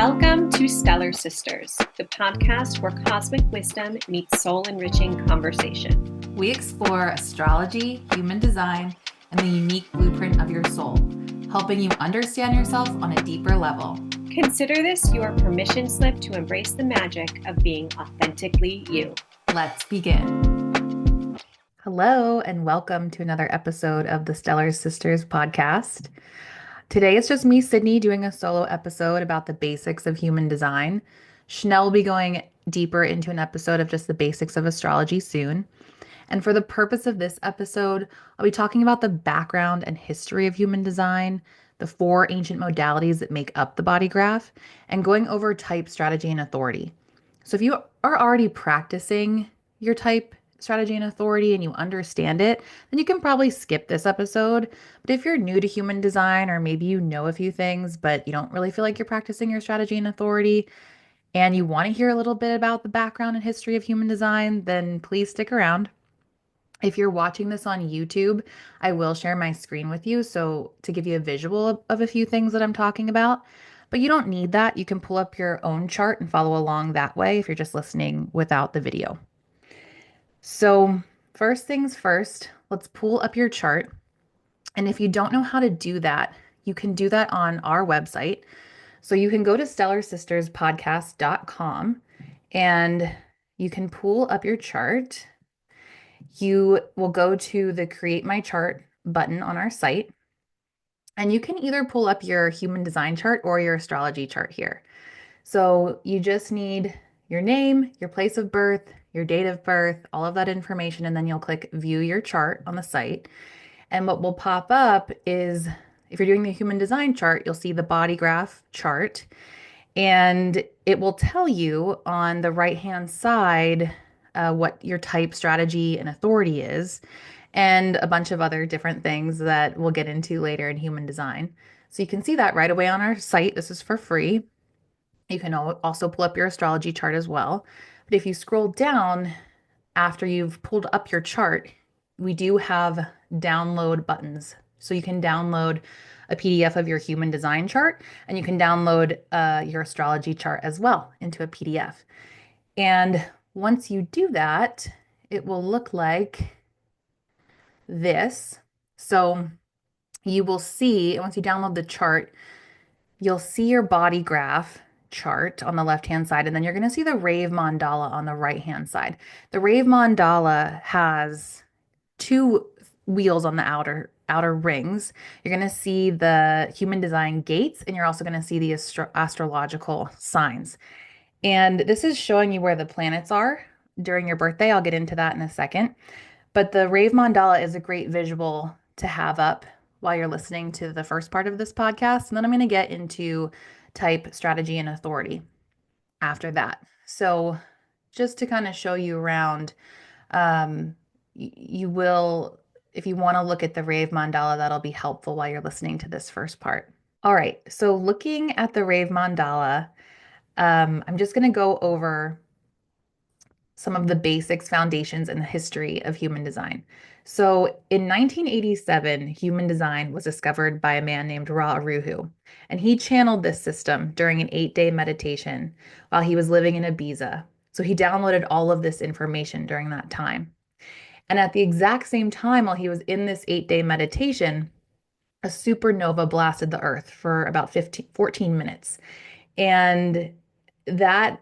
Welcome to Stellar Sisters, the podcast where cosmic wisdom meets soul-enriching conversation. We explore astrology, human design, and the unique blueprint of your soul, helping you understand yourself on a deeper level. Consider this your permission slip to embrace the magic of being authentically you. Let's begin. Hello, and welcome to another episode of the Stellar Sisters podcast. Today it's just me, Sydney, doing a solo episode about the basics of human design. Chanel will be going deeper into an episode of just the basics of astrology soon. And for the purpose of this episode, I'll be talking about the background and history of human design, the 4 ancient modalities that make up the body graph, and going over type, strategy, and authority. So if you are already practicing your type, strategy, and authority and you understand it, then you can probably skip this episode. But if you're new to human design, or maybe you know a few things, but you don't really feel like you're practicing your strategy and authority, and you want to hear a little bit about the background and history of human design, then please stick around. If you're watching this on YouTube, I will share my screen with you, so to give you a visual of a few things that I'm talking about. But you don't need that. You can pull up your own chart and follow along that way if you're just listening without the video. So first things first, let's pull up your chart. And if you don't know how to do that, you can do that on our website. So you can go to stellarsisterspodcast.com and you can pull up your chart. You will go to the Create My Chart button on our site, and you can either pull up your human design chart or your astrology chart here. So you just need your name, your place of birth, your date of birth, all of that information, and then you'll click View Your Chart on the site. And what will pop up is, if you're doing the human design chart, you'll see the body graph chart, and it will tell you on the right-hand side what your type, strategy, and authority is, and a bunch of other different things that we'll get into later in human design. So you can see that right away on our site. This is for free. You can also pull up your astrology chart as well. But if you scroll down after you've pulled up your chart, we do have download buttons. So you can download a PDF of your human design chart, and you can download your astrology chart as well into a PDF. And once you do that, it will look like this. So you will see, once you download the chart, you'll see your body graph chart on the left-hand side, and then you're going to see the rave mandala on the right-hand side. The rave mandala has 2 wheels on the outer rings. You're going to see the human design gates, and you're also going to see the astrological signs. And this is showing you where the planets are during your birthday. I'll get into that in a second. But the rave mandala is a great visual to have up while you're listening to the first part of this podcast. And then I'm going to get into type, strategy, and authority after that. So just to kind of show you around, you will, if you want to look at the rave mandala, that'll be helpful while you're listening to this first part. All right, so looking at the rave mandala, I'm just going to go over some of the basics, foundations, and the history of human design. So in 1987, human design was discovered by a man named Ra Aruhu, and he channeled this system during an 8-day meditation while he was living in Ibiza. So he downloaded all of this information during that time. And at the exact same time, while he was in this 8-day meditation, a supernova blasted the Earth for about 14 minutes. And that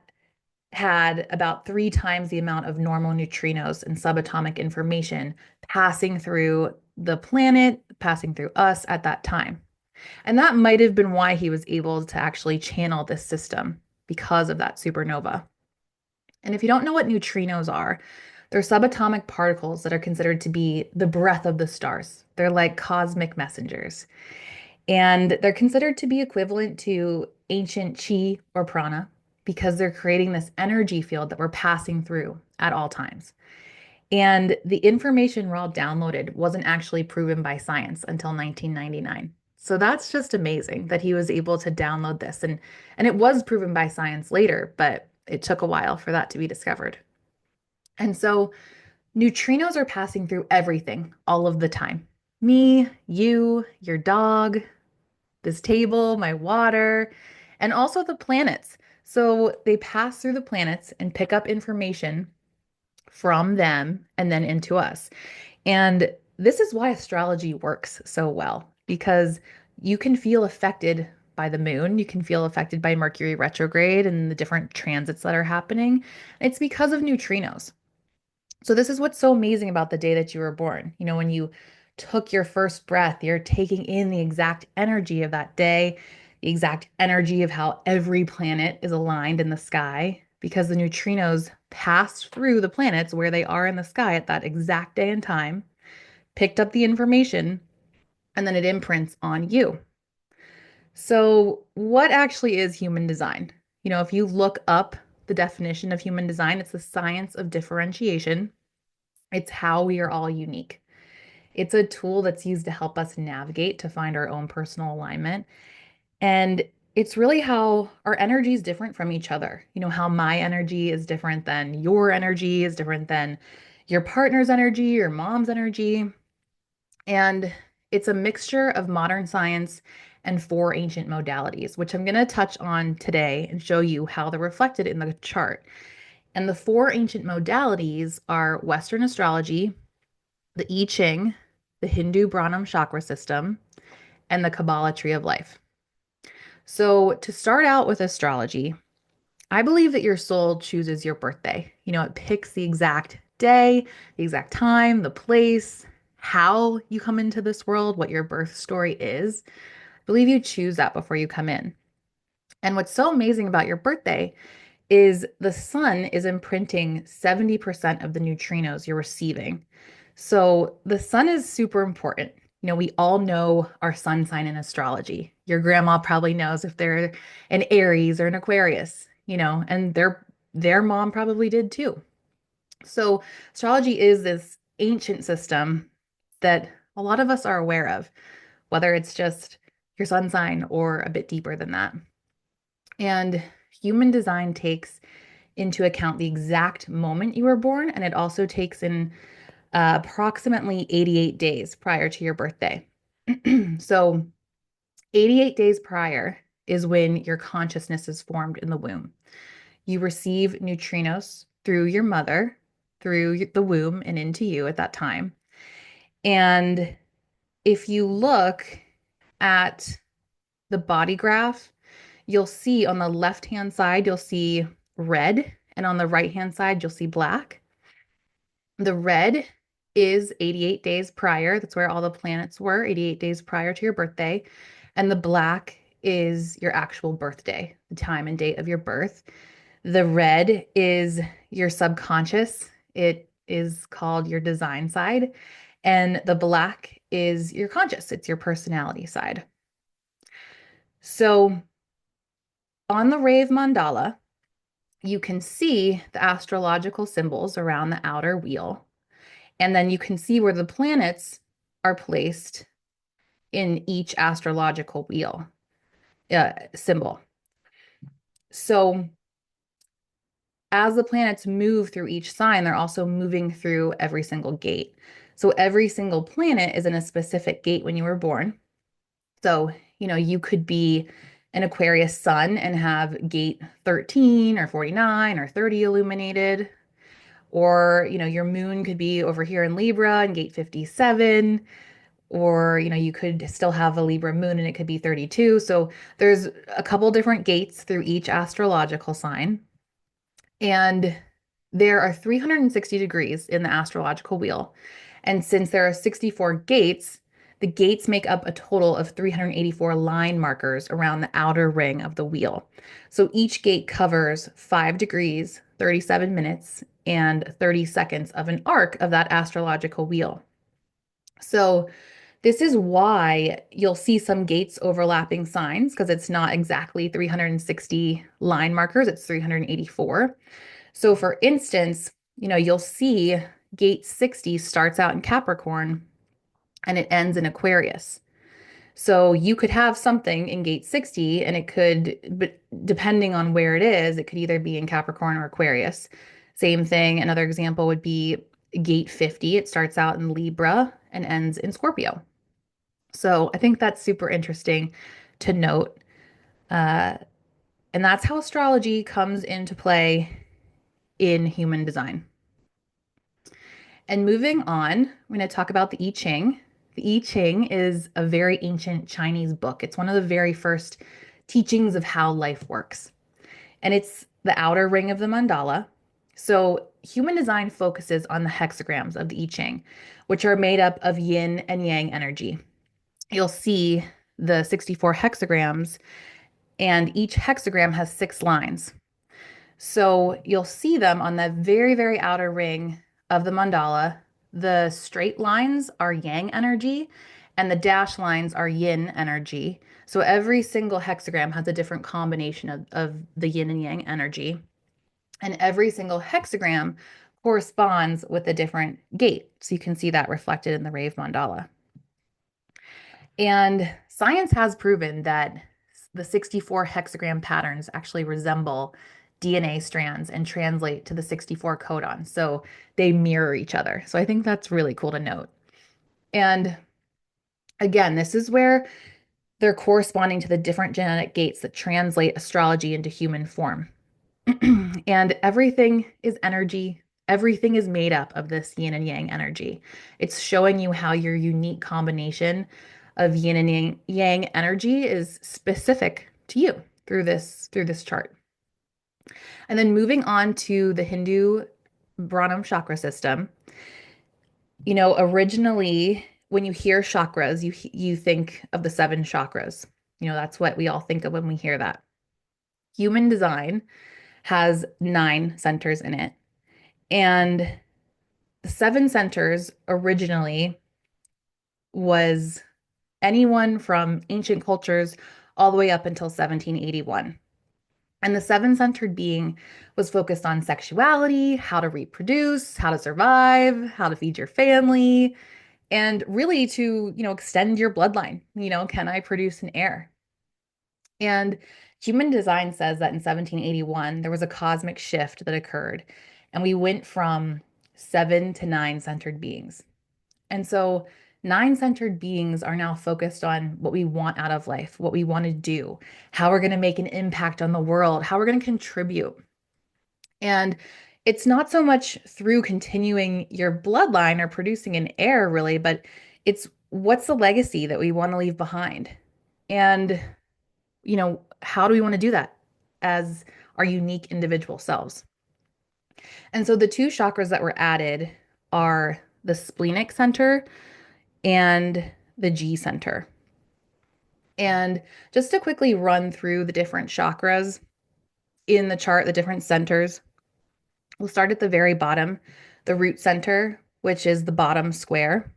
had about 3 times the amount of normal neutrinos and subatomic information passing through the planet, passing through us at that time. And that might have been why he was able to actually channel this system, because of that supernova. And if you don't know what neutrinos are, they're subatomic particles that are considered to be the breath of the stars. They're like cosmic messengers. And they're considered to be equivalent to ancient chi or prana, because they're creating this energy field that we're passing through at all times. And the information Ra downloaded wasn't actually proven by science until 1999. So that's just amazing that he was able to download this. And it was proven by science later, but it took a while for that to be discovered. And so neutrinos are passing through everything all of the time. Me, you, your dog, this table, my water, and also the planets. So they pass through the planets and pick up information from them and then into us. And this is why astrology works so well because you can feel affected by the moon, you can feel affected by Mercury retrograde and the different transits that are happening. It's because of neutrinos. So this is what's so amazing about the day that you were born. When you took your first breath, you're taking in the exact energy of that day, the exact energy of how every planet is aligned in the sky, because the neutrinos passed through the planets where they are in the sky at that exact day and time, picked up the information, and then it imprints on you. So, what actually is human design? If you look up the definition of human design, it's the science of differentiation. It's how we are all unique. It's a tool that's used to help us navigate to find our own personal alignment. And it's really how our energy is different from each other. How my energy is different than your energy is different than your partner's energy, your mom's energy. And it's a mixture of modern science and four ancient modalities, which I'm going to touch on today and show you how they're reflected in the chart. And the four ancient modalities are Western astrology, the I Ching, the Hindu Brahman chakra system, and the Kabbalah tree of life. So, to start out with astrology, I believe that your soul chooses your birthday. It picks the exact day, the exact time, the place, how you come into this world, what your birth story is. I believe you choose that before you come in. And what's so amazing about your birthday is the sun is imprinting 70% of the neutrinos you're receiving. So the sun is super important. We all know our sun sign in astrology. Your grandma probably knows if they're an Aries or an Aquarius, and their mom probably did too. So astrology is this ancient system that a lot of us are aware of, whether it's just your sun sign or a bit deeper than that. And human design takes into account the exact moment you were born, and it also takes in approximately 88 days prior to your birthday. So, 88 days prior is when your consciousness is formed in the womb. You receive neutrinos through your mother, through the womb, and into you at that time. And if you look at the body graph, you'll see on the left-hand side, you'll see red, and on the right-hand side, you'll see black. The red is 88 days prior. That's where all the planets were, 88 days prior to your birthday. And the black is your actual birthday, the time and date of your birth. The red is your subconscious. It is called your design side. And the black is your conscious. It's your personality side. So on the Rave Mandala, you can see the astrological symbols around the outer wheel. And then you can see where the planets are placed in each astrological wheel symbol. So as the planets move through each sign, they're also moving through every single gate. So every single planet is in a specific gate when you were born. So, you could be an Aquarius sun and have gate 13 or 49 or 30 illuminated. Or, your moon could be over here in Libra and gate 57. Or, you could still have a Libra moon and it could be 32. So there's a couple different gates through each astrological sign. And there are 360 degrees in the astrological wheel. And since there are 64 gates, the gates make up a total of 384 line markers around the outer ring of the wheel. So each gate covers 5 degrees, 37 minutes, and 30 seconds of an arc of that astrological wheel. So this is why you'll see some gates overlapping signs because it's not exactly 360 line markers, it's 384. So for instance, you'll see gate 60 starts out in Capricorn and it ends in Aquarius. So you could have something in gate 60 and it could, but depending on where it could either be in Capricorn or Aquarius. Same thing, another example would be gate 50. It starts out in Libra and ends in Scorpio. So I think that's super interesting to note. And that's how astrology comes into play in human design. And moving on, I'm going to talk about the I Ching. The I Ching is a very ancient Chinese book. It's one of the very first teachings of how life works. And it's the outer ring of the mandala. So, human design focuses on the hexagrams of the I Ching, which are made up of yin and yang energy. You'll see the 64 hexagrams, and each hexagram has 6 lines. So you'll see them on the very, very outer ring of the mandala. The straight lines are yang energy, and the dash lines are yin energy. So every single hexagram has a different combination of the yin and yang energy. And every single hexagram corresponds with a different gate. So you can see that reflected in the rave mandala. And science has proven that the 64 hexagram patterns actually resemble DNA strands and translate to the 64 codon. So they mirror each other. So I think that's really cool to note. And again, this is where they're corresponding to the different genetic gates that translate astrology into human form. And everything is energy. Everything is made up of this yin and yang energy. It's showing you how your unique combination of yin and yang energy is specific to you through this chart. And then moving on to the Hindu Brahman chakra system. Originally when you hear chakras, you think of the 7 chakras. That's what we all think of when we hear that. Human design has 9 centers in it. And the 7 centers originally was anyone from ancient cultures all the way up until 1781. And the 7 centered being was focused on sexuality, how to reproduce, how to survive, how to feed your family, and really to, extend your bloodline. Can I produce an heir? And human design says that in 1781, there was a cosmic shift that occurred, and we went from 7 to 9 centered beings. And so 9 centered beings are now focused on what we want out of life, what we want to do, how we're going to make an impact on the world, how we're going to contribute. And it's not so much through continuing your bloodline or producing an heir, really, but it's what's the legacy that we want to leave behind. And how do we want to do that as our unique individual selves? And so the 2 chakras that were added are the splenic center and the G center. And just to quickly run through the different chakras in the chart, the different centers, we'll start at the very bottom, the root center, which is the bottom square.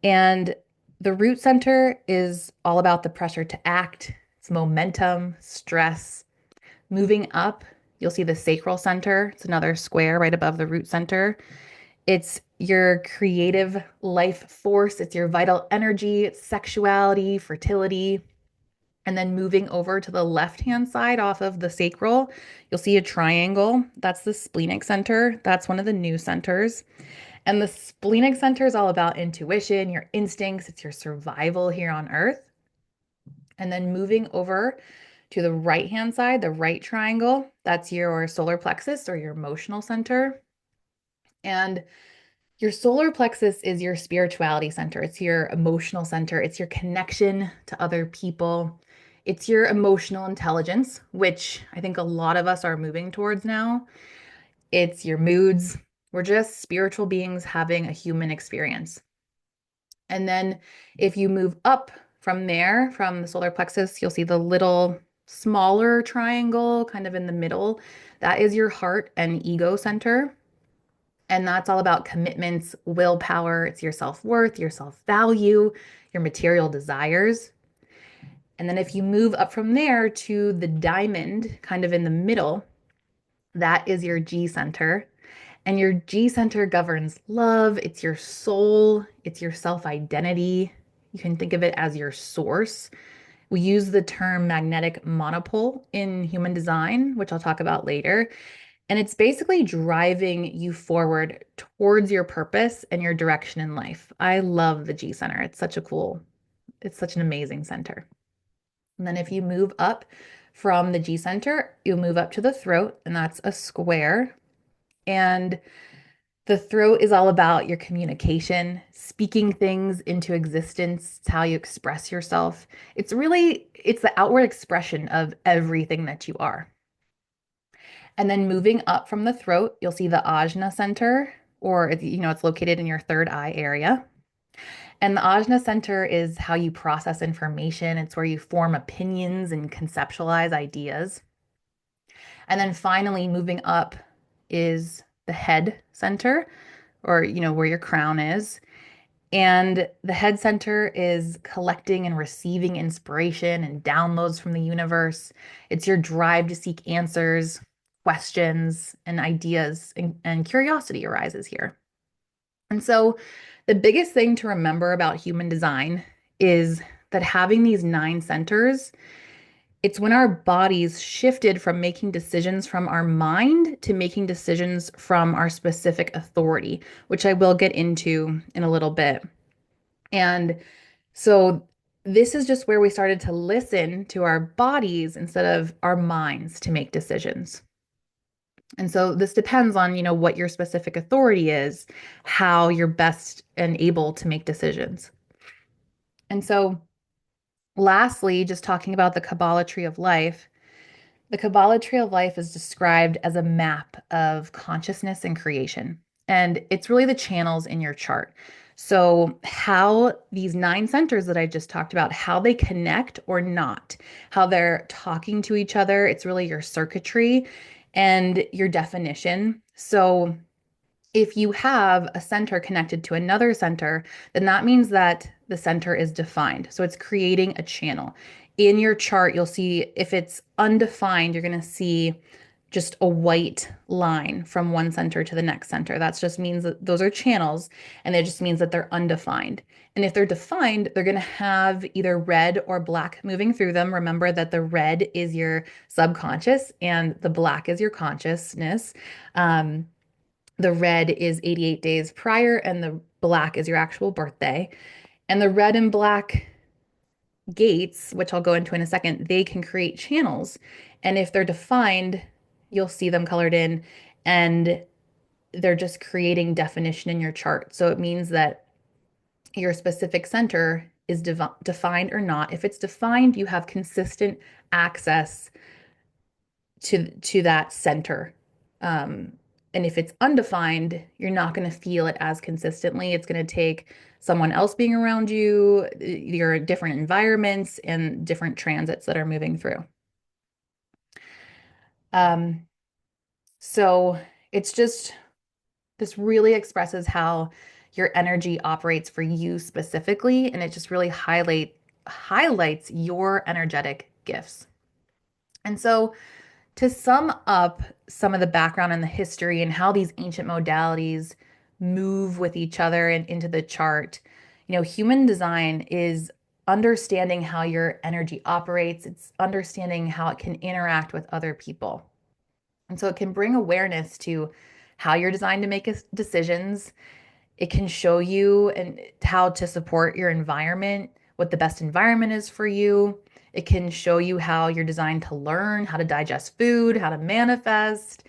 And the root center is all about the pressure to act, it's momentum, stress. Moving up, you'll see the sacral center. It's another square right above the root center. It's your creative life force. It's your vital energy. It's sexuality, fertility. And then moving over to the left-hand side off of the sacral, you'll see a triangle. That's the splenic center. That's one of the new centers. And the splenic center is all about intuition, your instincts. It's your survival here on earth. And then moving over to the right-hand side, the right triangle, that's your solar plexus or your emotional center. And your solar plexus is your spirituality center. It's your emotional center. It's your connection to other people. It's your emotional intelligence, which I think a lot of us are moving towards now. It's your moods. We're just spiritual beings having a human experience. And then if you move up from there, from the solar plexus, you'll see the little smaller triangle kind of in the middle. That is your heart and ego center. And that's all about commitments, willpower. It's your self-worth, your self-value, your material desires. And then if you move up from there to the diamond, kind of in the middle, that is your G center. And your G center governs love. It's your soul. It's your self-identity. You can think of it as your source. We use the term magnetic monopole in human design, which I'll talk about later. And it's basically driving you forward towards your purpose and your direction in life. I love the G center. It's such an amazing center. And then if you move up From the G center, you'll move up to the throat, and that's a square. And the throat is all about your communication, speaking things into existence. It's how you express yourself. It's the outward expression of everything that you are. And then moving up from the throat, you'll see the ajna center, or it's located in your third eye area. And the ajna center is how you process information. It's where you form opinions and conceptualize ideas. And then finally, moving up is the head center, or where your crown is. And the head center is collecting and receiving inspiration and downloads from the universe. It's your drive to seek answers, questions, and ideas, and curiosity arises here. And so, the biggest thing to remember about human design is that having these 9 centers, it's when our bodies shifted from making decisions from our mind to making decisions from our specific authority, which I will get into in a little bit. And so this is just where we started to listen to our bodies instead of our minds to make decisions. And so this depends on, what your specific authority is, how you're best and able to make decisions. And so lastly, just talking about the Kabbalah tree of life, the Kabbalah tree of life is described as a map of consciousness and creation. And it's really the channels in your chart. So, how these 9 centers that I just talked about, how they connect or not, how they're talking to each other, it's really your circuitry and your definition. So, if you have a center connected to another center, then that means that the center is defined. So it's creating a channel. In your chart, you'll see if it's undefined, you're going to see just a white line from one center to the next center. That just means that those are channels, and it just means that they're undefined. And if they're defined, they're going to have either red or black moving through them. Remember that the red is your subconscious and the black is your consciousness. The red is 88 days prior, and the black is your actual birthday. And the red and black gates, which I'll go into in a second, they can create channels. And if they're defined, you'll see them colored in, and they're just creating definition in your chart. So it means that your specific center is defined or not. If it's defined, you have consistent access to that center. And if it's undefined, you're not going to feel it as consistently. It's going to take someone else being around you, your different environments, and different transits that are moving through. Um, so it's just, this really expresses how your energy operates for you specifically, and it just really highlights your energetic gifts. And so to sum up some of the background and the history and how these ancient modalities move with each other and into the chart, human design is understanding how your energy operates. It's understanding how it can interact with other people. And so it can bring awareness to how you're designed to make decisions. It can show you and how to support your environment, what the best environment is for you. It can show you how you're designed to learn, how to digest food, how to manifest,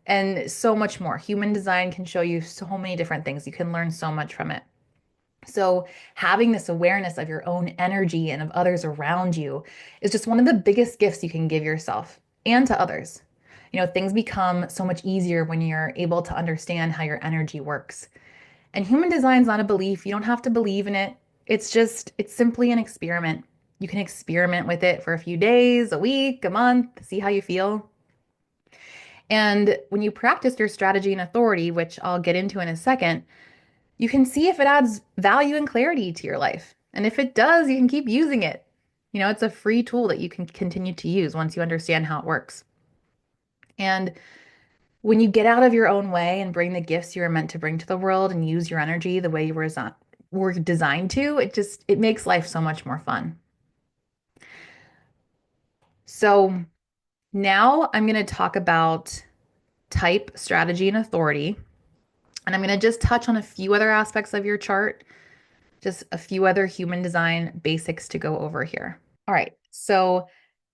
and so much more. Human design can show you so many different things. You can learn so much from it. So, having this awareness of your own energy and of others around you is just one of the biggest gifts you can give yourself and to others. Things become so much easier when you're able to understand how your energy works. And human design is not a belief. You don't have to believe in it. It's simply an experiment. You can experiment with it for a few days, a week, a month, see how you feel. And when you practice your strategy and authority, which I'll get into in a second, you can see if it adds value and clarity to your life. And if it does, you can keep using it. It's a free tool that you can continue to use once you understand how it works. And when you get out of your own way and bring the gifts you were meant to bring to the world and use your energy the way you were designed to, it makes life so much more fun. So now I'm going to talk about type, strategy, and authority. And I'm going to just touch on a few other aspects of your chart, just a few other human design basics to go over here. All right. So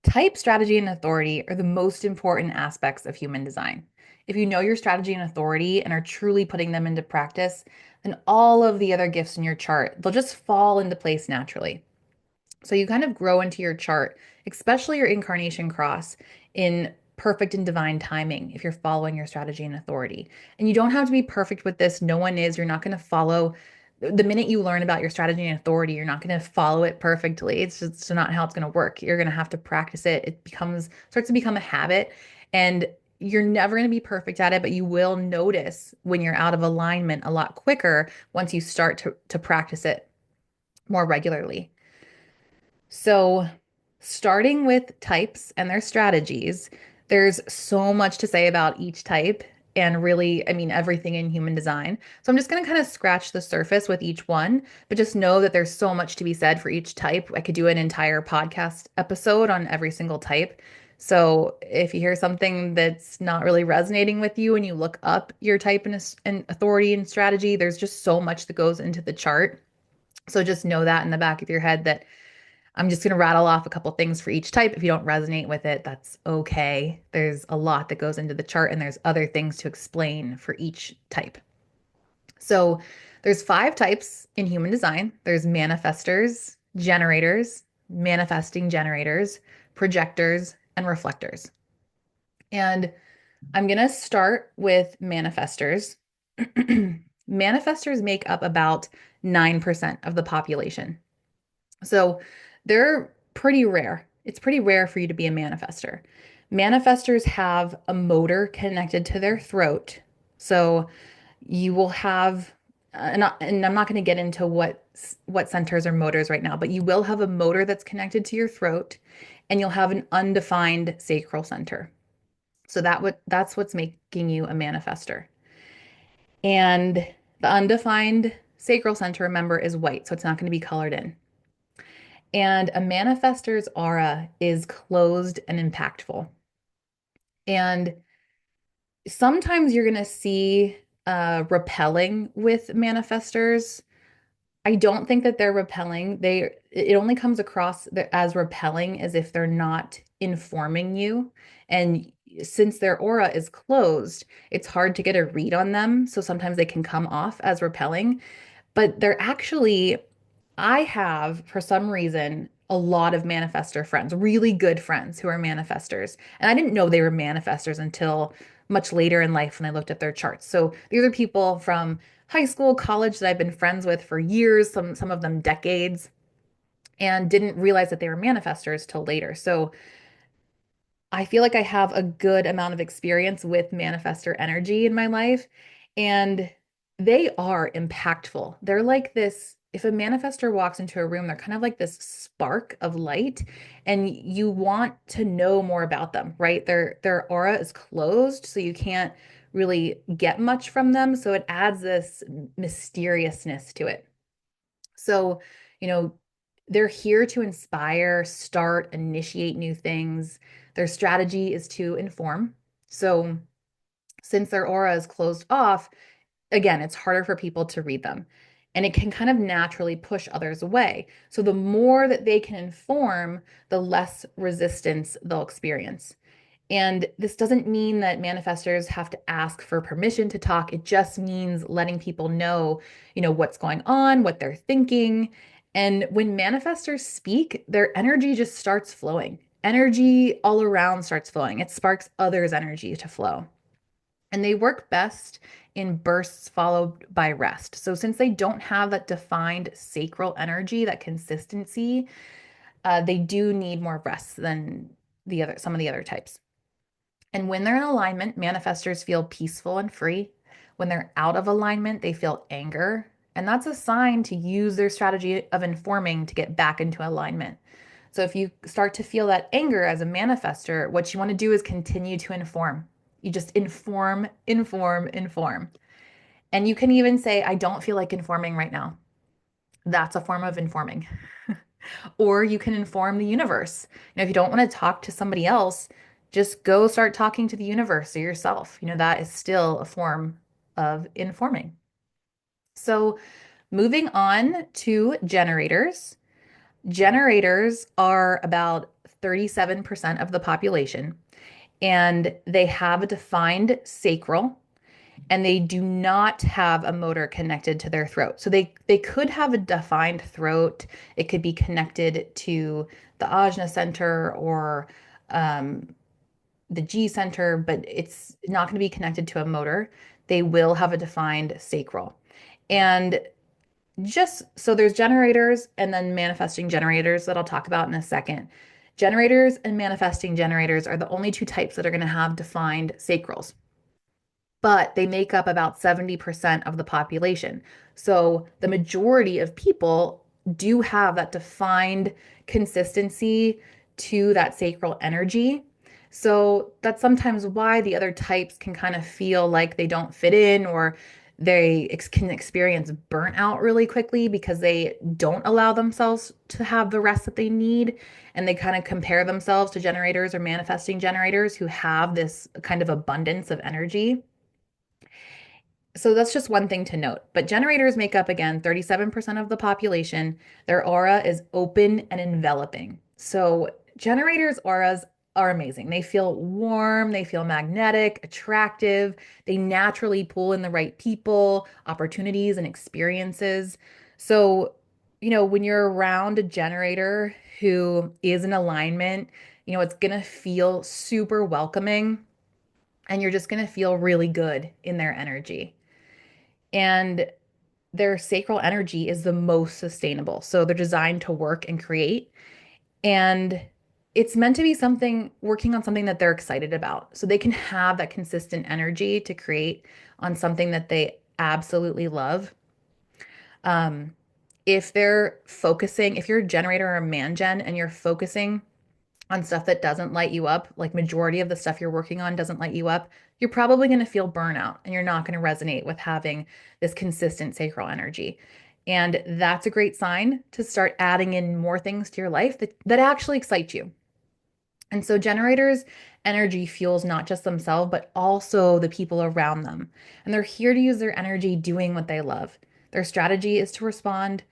Type, strategy, and authority are the most important aspects of human design. If you know your strategy and authority and are truly putting them into practice, then all of the other gifts in your chart, they'll just fall into place naturally. So you kind of grow into your chart, especially your incarnation cross, in perfect and divine timing if you're following your strategy and authority. And you don't have to be perfect with this. No one is. You're not going to follow the minute you learn about your strategy and authority, you're not going to follow it perfectly. It's just not how it's going to work. You're going to have to practice it. It starts to become a habit, and you're never going to be perfect at it, but you will notice when you're out of alignment a lot quicker once you start to practice it more regularly. So, starting with types and their strategies, there's so much to say about each type and really, I mean, everything in human design. So, I'm just going to kind of scratch the surface with each one, but just know that there's so much to be said for each type. I could do an entire podcast episode on every single type. So, if you hear something that's not really resonating with you and you look up your type and authority and strategy, there's just so much that goes into the chart. So, just know that in the back of your head that I'm just going to rattle off a couple things for each type. If you don't resonate with it, that's okay. There's a lot that goes into the chart, and there's other things to explain for each type. So there's 5 types in human design. There's manifestors, generators, manifesting generators, projectors, and reflectors. And I'm going to start with manifestors. Manifestors make up about 9% of the population. So they're pretty rare. It's pretty rare for you to be a manifester. Manifestors have a motor connected to their throat. So you will have, and I'm not going to get into what centers are motors right now, but you will have a motor that's connected to your throat, and you'll have an undefined sacral center. So that's what's making you a manifester. And the undefined sacral center, remember, is white, so it's not going to be colored in. And a manifestor's aura is closed and impactful. And sometimes you're going to see repelling with manifestors. I don't think that they're repelling. It only comes across as repelling as if they're not informing you. And since their aura is closed, it's hard to get a read on them. So sometimes they can come off as repelling, but they're actually, I have, for some reason, a lot of manifestor friends, really good friends who are manifestors. And I didn't know they were manifestors until much later in life when I looked at their charts. So these are people from high school, college that I've been friends with for years, some of them decades, and didn't realize that they were manifestors till later. So I feel like I have a good amount of experience with manifestor energy in my life, and they are impactful. They're like this, if a manifestor walks into a room, they're kind of like this spark of light, and you want to know more about them, right? Their aura is closed, so you can't really get much from them, so it adds this mysteriousness to it. So, you know, they're here to inspire, start, initiate new things. Their strategy is to inform. So, since their aura is closed off, again, it's harder for people to read them. And it can kind of naturally push others away. So, the more that they can inform, the less resistance they'll experience. And this doesn't mean that manifestors have to ask for permission to talk. It just means letting people know, what's going on, what they're thinking. And when manifestors speak, their energy just starts flowing. Energy all around starts flowing. It sparks others' energy to flow. And they work best in bursts followed by rest. So since they don't have that defined sacral energy, that consistency, they do need more rest than some of the other types. And when they're in alignment, manifestors feel peaceful and free. When they're out of alignment, they feel anger. And that's a sign to use their strategy of informing to get back into alignment. So if you start to feel that anger as a manifestor, what you want to do is continue to inform. You just inform, inform, inform. And you can even say, I don't feel like informing right now. That's a form of informing. Or you can inform the universe. If you don't want to talk to somebody else, just go start talking to the universe or yourself. That is still a form of informing. So, moving on to generators. Generators are about 37% of the population, and they have a defined sacral, and they do not have a motor connected to their throat. So they could have a defined throat. It could be connected to the ajna center or um, the G center, but it's not going to be connected to a motor. They will have a defined sacral. And just so there's generators and then manifesting generators that I'll talk about in a second. Generators and manifesting generators are the only two types that are going to have defined sacrals, but they make up about 70% of the population. So the majority of people do have that defined consistency to that sacral energy. So that's sometimes why the other types can kind of feel like they don't fit in, or can experience burnt out really quickly because they don't allow themselves to have the rest that they need. And they kind of compare themselves to generators or manifesting generators who have this kind of abundance of energy. So that's just one thing to note. But generators make up, again, 37% of the population. Their aura is open and enveloping. So generators' auras are amazing. They feel warm, they feel magnetic, attractive. They naturally pull in the right people, opportunities, and experiences. So, when you're around a generator who is in alignment, it's going to feel super welcoming, and you're just going to feel really good in their energy. And their sacral energy is the most sustainable. So they're designed to work and create. And it's meant to be something, working on something that they're excited about. So they can have that consistent energy to create on something that they absolutely love. Um, if they're focusing, if you're a generator or a man gen and you're focusing on stuff that doesn't light you up, like majority of the stuff you're working on doesn't light you up, you're probably going to feel burnout and you're not going to resonate with having this consistent sacral energy. And that's a great sign to start adding in more things to your life that actually excite you. And so generators' energy fuels not just themselves, but also the people around them. And they're here to use their energy doing what they love. Their strategy is to respond.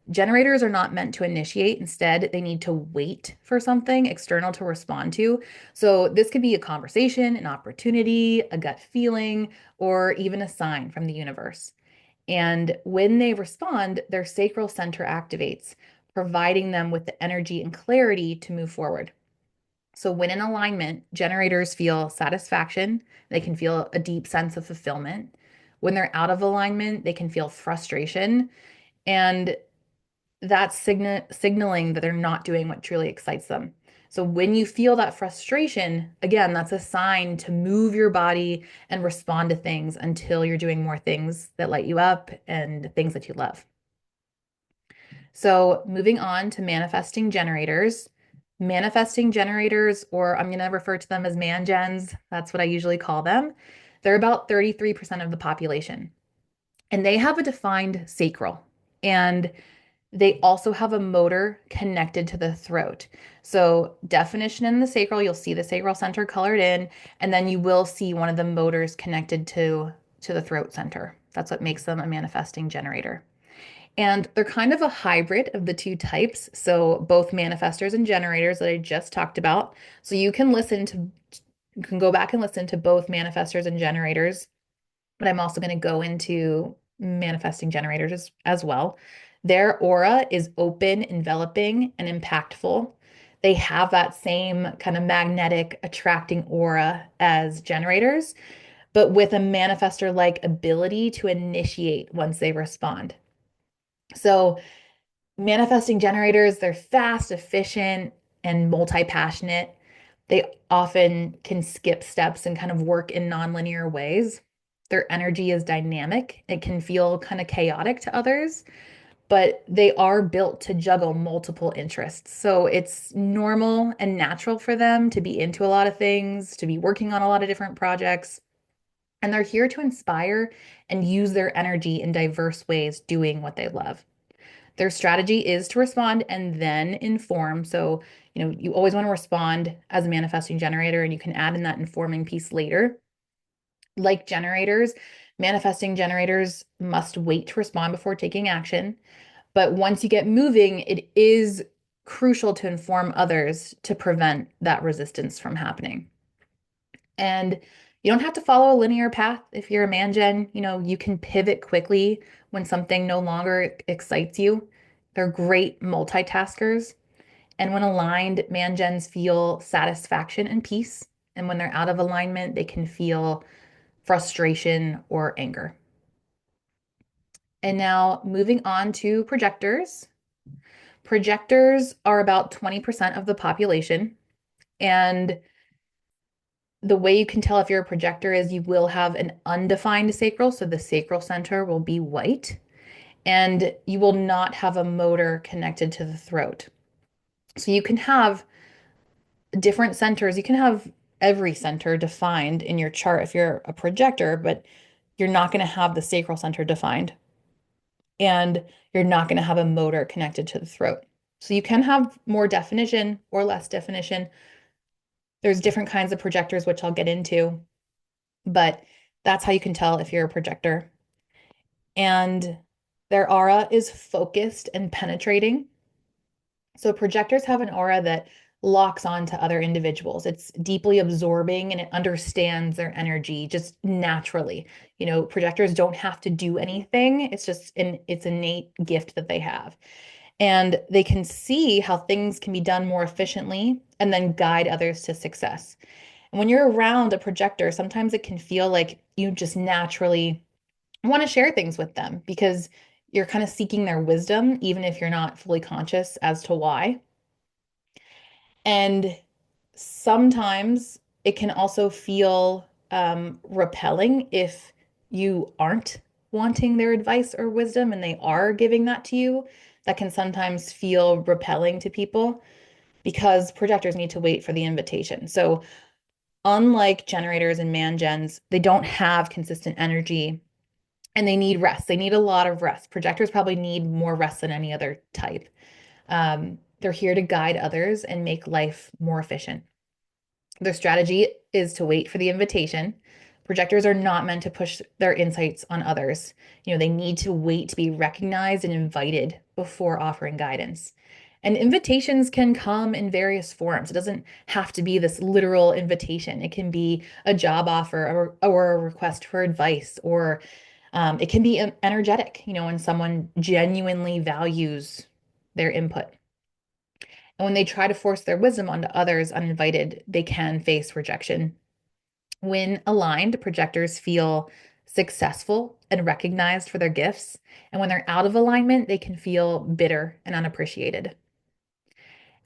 Generators are not meant to initiate. Instead, they need to wait for something external to respond to. So this could be a conversation, an opportunity, a gut feeling, or even a sign from the universe. And when they respond, their sacral center activates, providing them with the energy and clarity to move forward. So, when in alignment, generators feel satisfaction. They can feel a deep sense of fulfillment. When they're out of alignment, they can feel frustration. And that's signaling that they're not doing what truly excites them. So, when you feel that frustration, again, that's a sign to move your body and respond to things until you're doing more things that light you up and things that you love. So, moving on to manifesting generators. Manifesting generators, or I'm going to refer to them as man gens, that's what I usually call them. They're about 33% of the population, and they have a defined sacral. And they also have a motor connected to the throat. So, definition in the sacral, you'll see the sacral center colored in, and then you will see one of the motors connected to the throat center. That's what makes them a manifesting generator. And they're kind of a hybrid of the two types. So both manifestors and generators that I just talked about. So you can go back and listen to both manifestors and generators, but I'm also going to go into manifesting generators as well. Their aura is open, enveloping, and impactful. They have that same kind of magnetic, attracting aura as generators, but with a manifestor-like ability to initiate once they respond. So manifesting generators, they're fast, efficient, and multi-passionate. They often can skip steps and kind of work in nonlinear ways. Their energy is dynamic. It can feel kind of chaotic to others, but they are built to juggle multiple interests. So it's normal and natural for them to be into a lot of things, to be working on a lot of different projects. And they're here to inspire and use their energy in diverse ways, doing what they love. Their strategy is to respond and then inform. So, you always want to respond as a manifesting generator, and you can add in that informing piece later. Like generators, manifesting generators must wait to respond before taking action. But once you get moving, it is crucial to inform others to prevent that resistance from happening. And you don't have to follow a linear path if you're a man gen. You can pivot quickly when something no longer excites you. They're great multitaskers. And when aligned, man gens feel satisfaction and peace. And when they're out of alignment, they can feel frustration or anger. And now moving on to projectors. Projectors are about 20% of the population. And the way you can tell if you're a projector is you will have an undefined sacral. So the sacral center will be white, and you will not have a motor connected to the throat. So you can have different centers. You can have every center defined in your chart if you're a projector, but you're not going to have the sacral center defined, and you're not going to have a motor connected to the throat. So you can have more definition or less definition. There's different kinds of projectors, which I'll get into, but that's how you can tell if you're a projector. And their aura is focused and penetrating. So projectors have an aura that locks on to other individuals. It's deeply absorbing and it understands their energy just naturally. Projectors don't have to do anything. It's innate gift that they have. And they can see how things can be done more efficiently and then guide others to success. And when you're around a projector, sometimes it can feel like you just naturally want to share things with them because you're kind of seeking their wisdom, even if you're not fully conscious as to why. And sometimes it can also feel repelling if you aren't wanting their advice or wisdom and they are giving that to you. That can sometimes feel repelling to people because projectors need to wait for the invitation. So, unlike generators and man gens, they don't have consistent energy and they need rest. They need a lot of rest. Projectors probably need more rest than any other type. They're here to guide others and make life more efficient. Their strategy is to wait for the invitation. Projectors are not meant to push their insights on others. They need to wait to be recognized and invited before offering guidance. And invitations can come in various forms. It doesn't have to be this literal invitation. It can be a job offer or a request for advice, or it can be energetic, when someone genuinely values their input. And when they try to force their wisdom onto others uninvited, they can face rejection. When aligned, projectors feel successful and recognized for their gifts. And when they're out of alignment, they can feel bitter and unappreciated.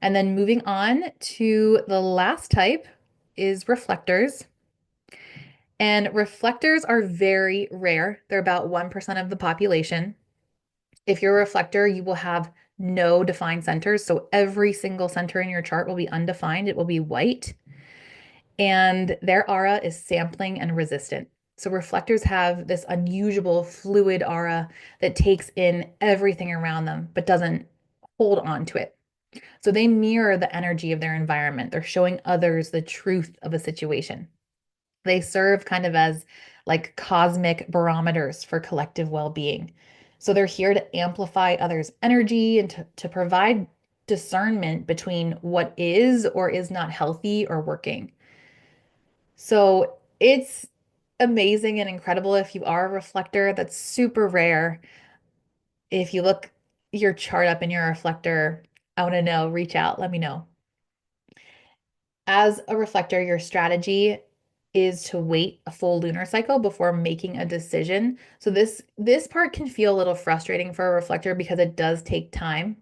And then moving on to the last type is reflectors. And reflectors are very rare. They're about 1% of the population. If you're a reflector, you will have no defined centers. So every single center in your chart will be undefined. It will be white. And their aura is sampling and resistant. So reflectors have this unusual fluid aura that takes in everything around them, but doesn't hold on to it. So they mirror the energy of their environment. They're showing others the truth of a situation. They serve kind of as like cosmic barometers for collective well-being. So they're here to amplify others' energy and to provide discernment between what is or is not healthy or working. So it's amazing and incredible if you are a reflector. That's super rare. If you look your chart up and you're a reflector, I want to know, reach out, let me know. As a reflector, your strategy is to wait a full lunar cycle before making a decision. So this part can feel a little frustrating for a reflector because it does take time.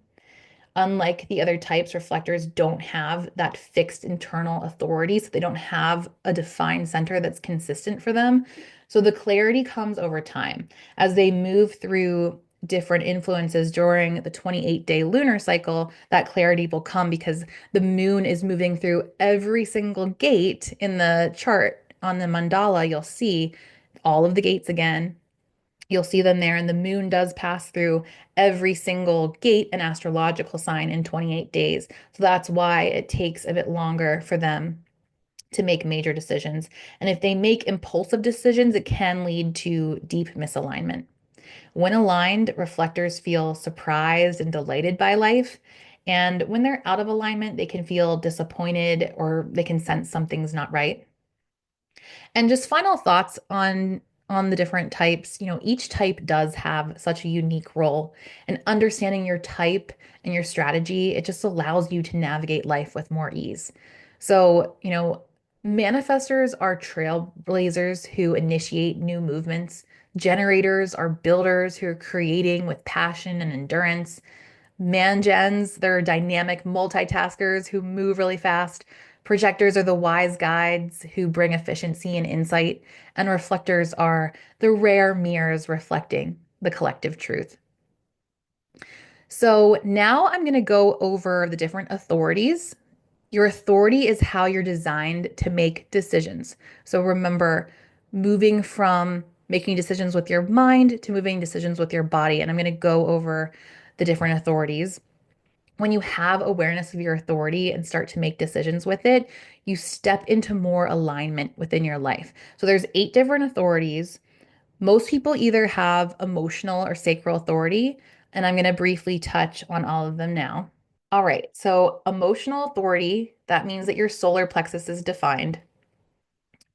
Unlike the other types, reflectors don't have that fixed internal authority, so they don't have a defined center that's consistent for them. So the clarity comes over time as they move through different influences during the 28-day lunar cycle. That clarity will come because the moon is moving through every single gate in the chart. On the mandala, you'll see all of the gates again. You'll see them there, and the moon does pass through every single gate and astrological sign in 28 days. So that's why it takes a bit longer for them to make major decisions. And if they make impulsive decisions, it can lead to deep misalignment. When aligned, reflectors feel surprised and delighted by life, And when they're out of alignment, they can feel disappointed or they can sense something's not right. And just final thoughts on the different types. Each type does have such a unique role, and understanding your type and your strategy, it just allows you to navigate life with more ease. So, manifestors are trailblazers who initiate new movements. Generators are builders who are creating with passion and endurance. Mangens, they're dynamic multitaskers who move really fast. Projectors are the wise guides who bring efficiency and insight. And reflectors are the rare mirrors reflecting the collective truth. So now I'm going to go over the different authorities. Your authority is how you're designed to make decisions. So remember, moving from making decisions with your mind to moving decisions with your body. And I'm going to go over the different authorities. When you have awareness of your authority and start to make decisions with it, you step into more alignment within your life. So there's 8 different authorities. Most people either have emotional or sacral authority, and I'm going to briefly touch on all of them now. All right, so emotional authority, that means that your solar plexus is defined.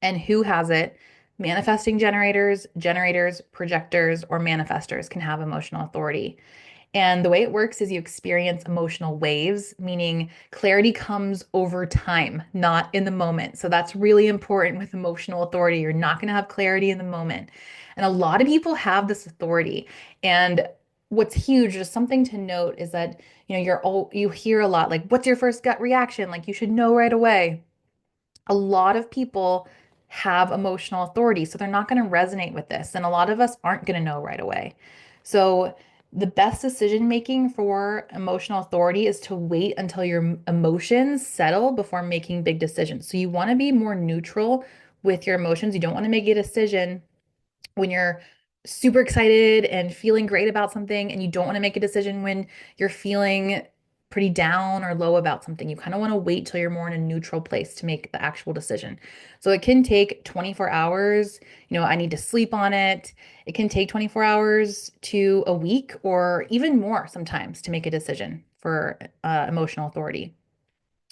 And who has it? Manifesting generators, projectors, or manifestors can have emotional authority. And the way it works is you experience emotional waves, meaning clarity comes over time, not in the moment. So that's really important with emotional authority. You're not going to have clarity in the moment. And a lot of people have this authority. And what's huge, just something to note is that, you hear a lot like, what's your first gut reaction? Like you should know right away. A lot of people have emotional authority, so they're not going to resonate with this. And a lot of us aren't going to know right away. So, the best decision making for emotional authority is to wait until your emotions settle before making big decisions. So, you want to be more neutral with your emotions. You don't want to make a decision when you're super excited and feeling great about something, and you don't want to make a decision when you're feeling pretty down or low about something. You kind of want to wait till you're more in a neutral place to make the actual decision. So it can take 24 hours. I need to sleep on it. It can take 24 hours to a week or even more sometimes to make a decision for emotional authority.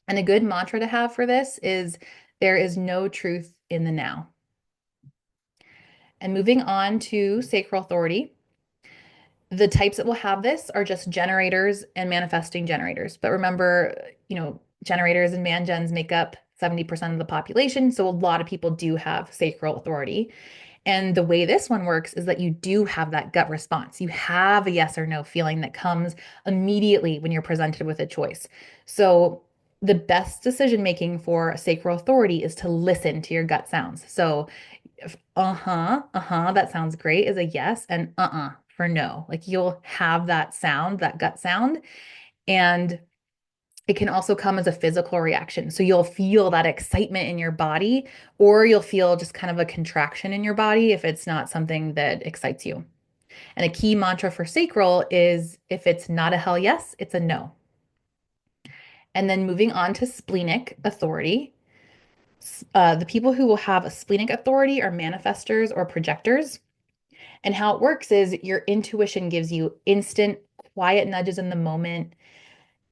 And a good mantra to have for this is there is no truth in the now. And moving on to sacral authority, the types that will have this are just generators and manifesting generators. But remember, generators and mangens make up 70% of the population. So a lot of people do have sacral authority. And the way this one works is that you do have that gut response. You have a yes or no feeling that comes immediately when you're presented with a choice. So the best decision making for a sacral authority is to listen to your gut sounds. So that sounds great is a yes, and for no. Like you'll have that sound, that gut sound, and it can also come as a physical reaction. So you'll feel that excitement in your body, or you'll feel just kind of a contraction in your body if it's not something that excites you. And a key mantra for sacral is if it's not a hell yes, it's a no. And then moving on to splenic authority. The people who will have a splenic authority are manifestors or projectors. And how it works is your intuition gives you instant, quiet nudges in the moment.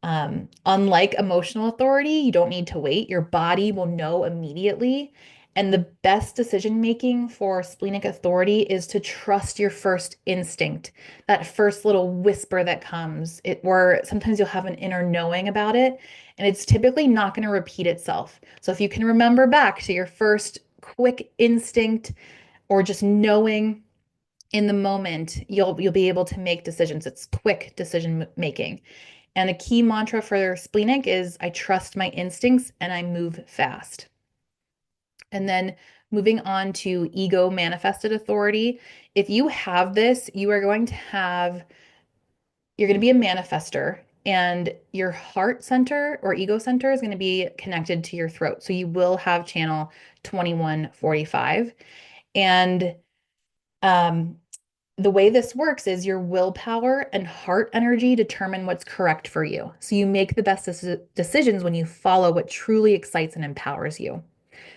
Unlike emotional authority, you don't need to wait. Your body will know immediately. And the best decision making for splenic authority is to trust your first instinct, that first little whisper that comes, or sometimes you'll have an inner knowing about it, and it's typically not going to repeat itself. So if you can remember back to your first quick instinct or just knowing in the moment, you'll be able to make decisions. It's quick decision making. And a key mantra for splenic is I trust my instincts and I move fast. And then moving on to ego manifested authority. If you have this, you're going to be a manifester, and your heart center or ego center is going to be connected to your throat. So you will have channel 2145. And um, the way this works is your willpower and heart energy determine what's correct for you. So you make the best decisions when you follow what truly excites and empowers you.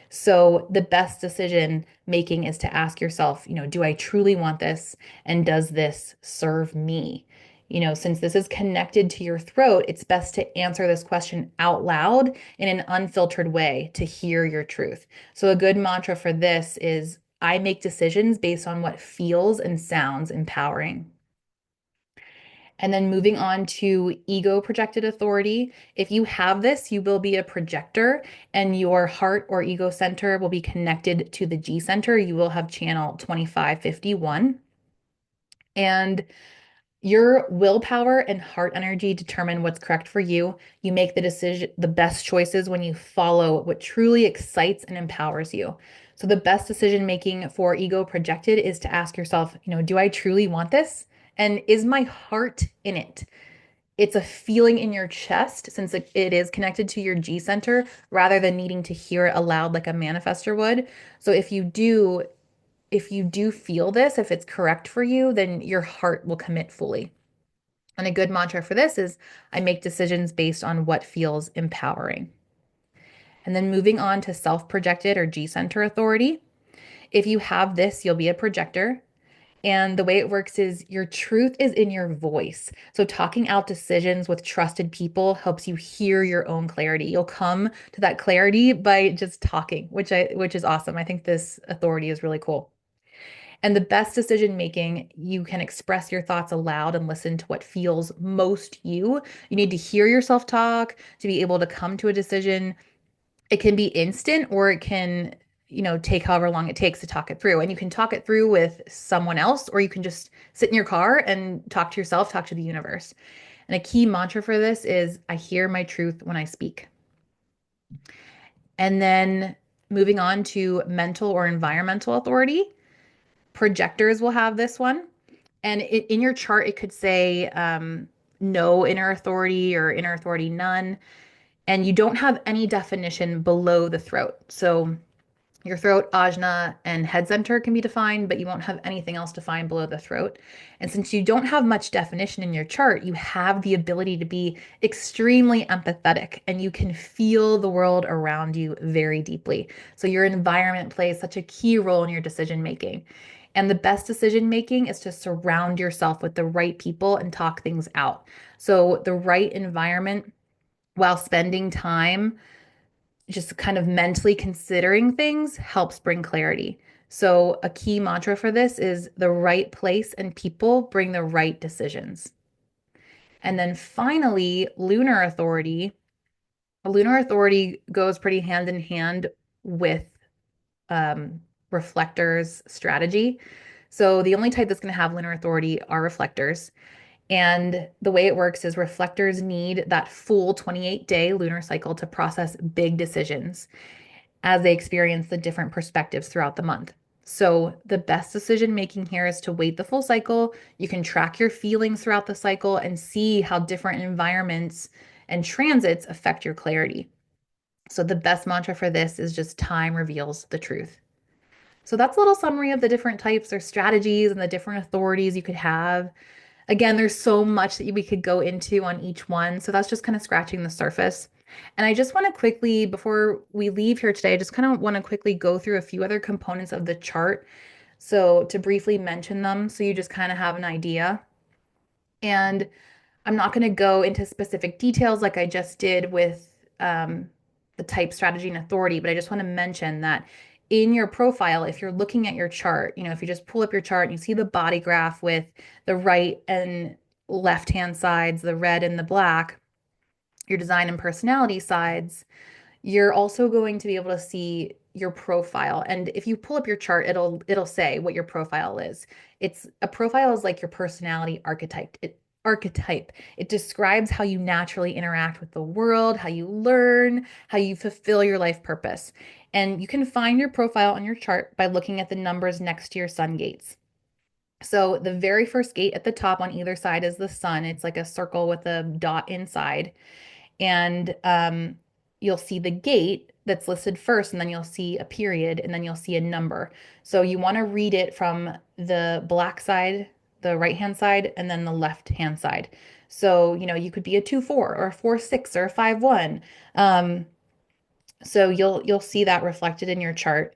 So the best decision making is to ask yourself, do I truly want this? And does this serve me? Since this is connected to your throat, it's best to answer this question out loud in an unfiltered way to hear your truth. So, a good mantra for this is I make decisions based on what feels and sounds empowering. And then moving on to ego projected authority. If you have this, you will be a projector and your heart or ego center will be connected to the G center. You will have channel 2551. And your willpower and heart energy determine what's correct for you. You make the decision, the best choices when you follow what truly excites and empowers you. So the best decision making for ego projected is to ask yourself, do I truly want this? And is my heart in it? It's a feeling in your chest since it is connected to your G center rather than needing to hear it aloud like a manifester would. So if you do feel this, if it's correct for you, then your heart will commit fully. And a good mantra for this is I make decisions based on what feels empowering. And then moving on to self projected or G center authority. If you have this, you'll be a projector. And the way it works is your truth is in your voice. So talking out decisions with trusted people helps you hear your own clarity. You'll come to that clarity by just talking, which is awesome. I think this authority is really cool. And the best decision making, you can express your thoughts aloud and listen to what feels most you. You need to hear yourself talk to be able to come to a decision. It can be instant or it can, take however long it takes to talk it through. And you can talk it through with someone else, or you can just sit in your car and talk to yourself, talk to the universe. And a key mantra for this is I hear my truth when I speak. And then moving on to mental or environmental authority. Projectors will have this one. And in your chart, it could say no inner authority or inner authority none. And you don't have any definition below the throat. So your throat, ajna, and head center can be defined, but you won't have anything else defined below the throat. And since you don't have much definition in your chart, you have the ability to be extremely empathetic and you can feel the world around you very deeply. So your environment plays such a key role in your decision making. And the best decision making is to surround yourself with the right people and talk things out. So the right environment while spending time just kind of mentally considering things helps bring clarity. So, a key mantra for this is the right place and people bring the right decisions. And then finally, lunar authority. A lunar authority goes pretty hand in hand with um, reflectors strategy. So, the only type that's going to have lunar authority are reflectors. And the way it works is reflectors need that full 28-day lunar cycle to process big decisions as they experience the different perspectives throughout the month. So, the best decision making here is to wait the full cycle. You can track your feelings throughout the cycle and see how different environments and transits affect your clarity. So, the best mantra for this is just time reveals the truth. So, that's a little summary of the different types or strategies and the different authorities you could have. Again, there's so much that we could go into on each one. So that's just kind of scratching the surface. And I just want to quickly, before we leave here today, I just kind of want to quickly go through a few other components of the chart. So to briefly mention them, so you just kind of have an idea. And I'm not going to go into specific details like I just did with the type, strategy, and authority, but I just want to mention that in your profile, if you're looking at your chart, if you just pull up your chart and you see the body graph with the right and left hand sides, the red and the black, your design and personality sides, you're also going to be able to see your profile. And if you pull up your chart, it'll say what your profile is. It's a profile is like your personality archetype. It describes how you naturally interact with the world, how you learn, how you fulfill your life purpose. And you can find your profile on your chart by looking at the numbers next to your sun gates. So the very first gate at the top on either side is the sun. It's like a circle with a dot inside and you'll see the gate that's listed first, and then you'll see a period, and then you'll see a number. So you want to read it from the black side, the right-hand side, and then the left-hand side. So, you could be a 2-4 or a 4-6 or a 5-1. So you'll see that reflected in your chart.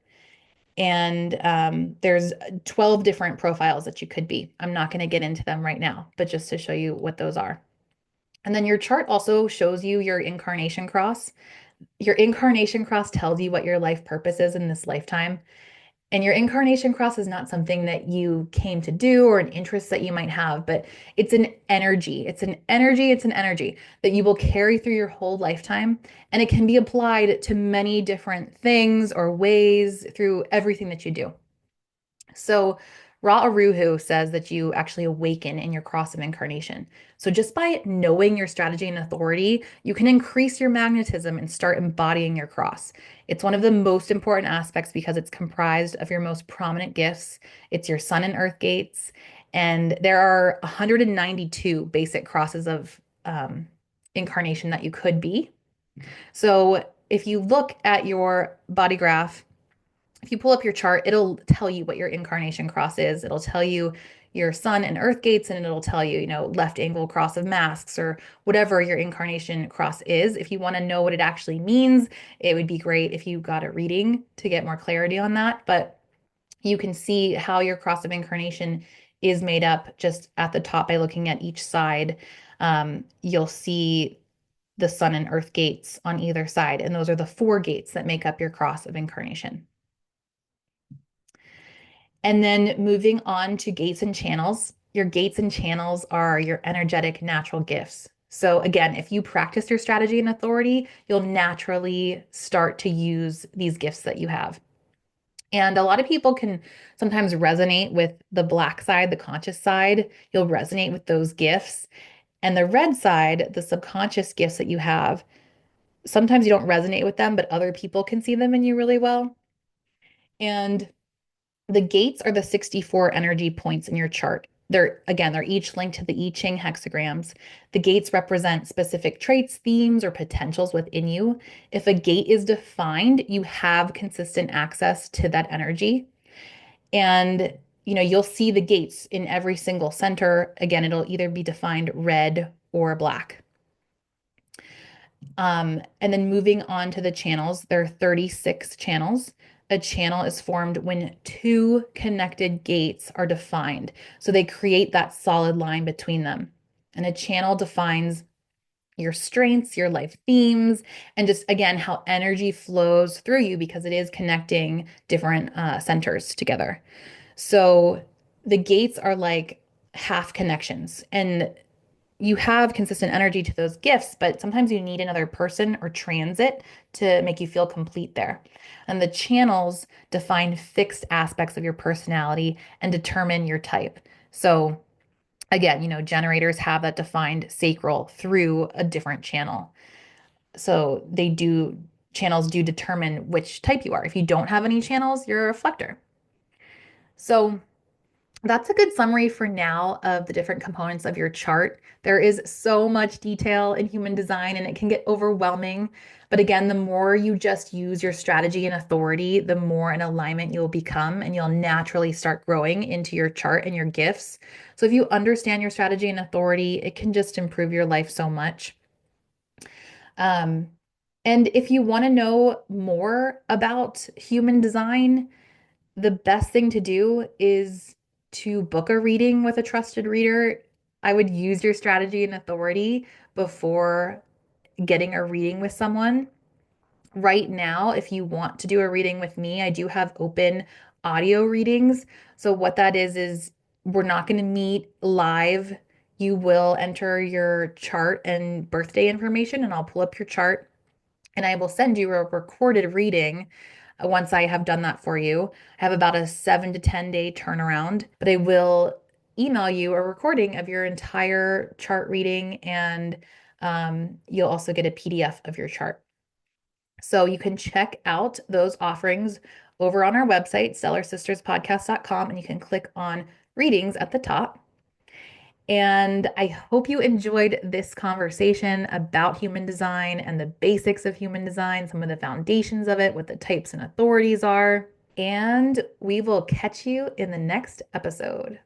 And there's 12 different profiles that you could be. I'm not going to get into them right now, but just to show you what those are. And then your chart also shows you your incarnation cross. Your incarnation cross tells you what your life purpose is in this lifetime. And your incarnation cross is not something that you came to do or an interest that you might have, but it's an energy. It's an energy that you will carry through your whole lifetime. And it can be applied to many different things or ways through everything that you do. So, Ra Aruhu says that you actually awaken in your cross of incarnation. So, just by knowing your strategy and authority, you can increase your magnetism and start embodying your cross. It's one of the most important aspects because it's comprised of your most prominent gifts. It's your sun and earth gates. And there are 192 basic crosses of incarnation that you could be. So, if you look at your body graph, if you pull up your chart, it'll tell you what your incarnation cross is. It'll tell you your sun and earth gates, and it'll tell you, left angle cross of masks or whatever your incarnation cross is. If you want to know what it actually means, it would be great if you got a reading to get more clarity on that. But you can see how your cross of incarnation is made up just at the top by looking at each side. You'll see the sun and earth gates on either side, and those are the four gates that make up your cross of incarnation. And then moving on to gates and channels. Your gates and channels are your energetic natural gifts. So again, if you practice your strategy and authority, you'll naturally start to use these gifts that you have. And a lot of people can sometimes resonate with the black side, the conscious side. You'll resonate with those gifts. And the red side, the subconscious gifts that you have, sometimes you don't resonate with them, but other people can see them in you really well. And the gates are the 64 energy points in your chart. They're each linked to the I Ching hexagrams. The gates represent specific traits, themes, or potentials within you. If a gate is defined, you have consistent access to that energy. And you'll see the gates in every single center. Again, it'll either be defined red or black. And then moving on to the channels, there are 36 channels. A channel is formed when two connected gates are defined. So they create that solid line between them. And a channel defines your strengths, your life themes, and just again, how energy flows through you because it is connecting different centers together. So the gates are like half connections. And you have consistent energy to those gifts, but sometimes you need another person or transit to make you feel complete there. And the channels define fixed aspects of your personality and determine your type. So again, generators have that defined sacral through a different channel. So channels do determine which type you are. If you don't have any channels, you're a reflector. So that's a good summary for now of the different components of your chart. There is so much detail in human design and it can get overwhelming. But again, the more you just use your strategy and authority, the more in alignment you'll become and you'll naturally start growing into your chart and your gifts. So if you understand your strategy and authority, it can just improve your life so much. Um, and if you want to know more about human design, the best thing to do is to book a reading with a trusted reader. I would use your strategy and authority before getting a reading with someone. Right now, if you want to do a reading with me, I do have open audio readings. So, what that is we're not going to meet live. You will enter your chart and birthday information, and I'll pull up your chart and I will send you a recorded reading once I have done that for you. I have about a 7 to 10 day turnaround, but I will email you a recording of your entire chart reading, and you'll also get a PDF of your chart. So you can check out those offerings over on our website, stellarsisterspodcast.com, and you can click on readings at the top. And I hope you enjoyed this conversation about human design and the basics of human design, some of the foundations of it, what the types and authorities are. And we will catch you in the next episode.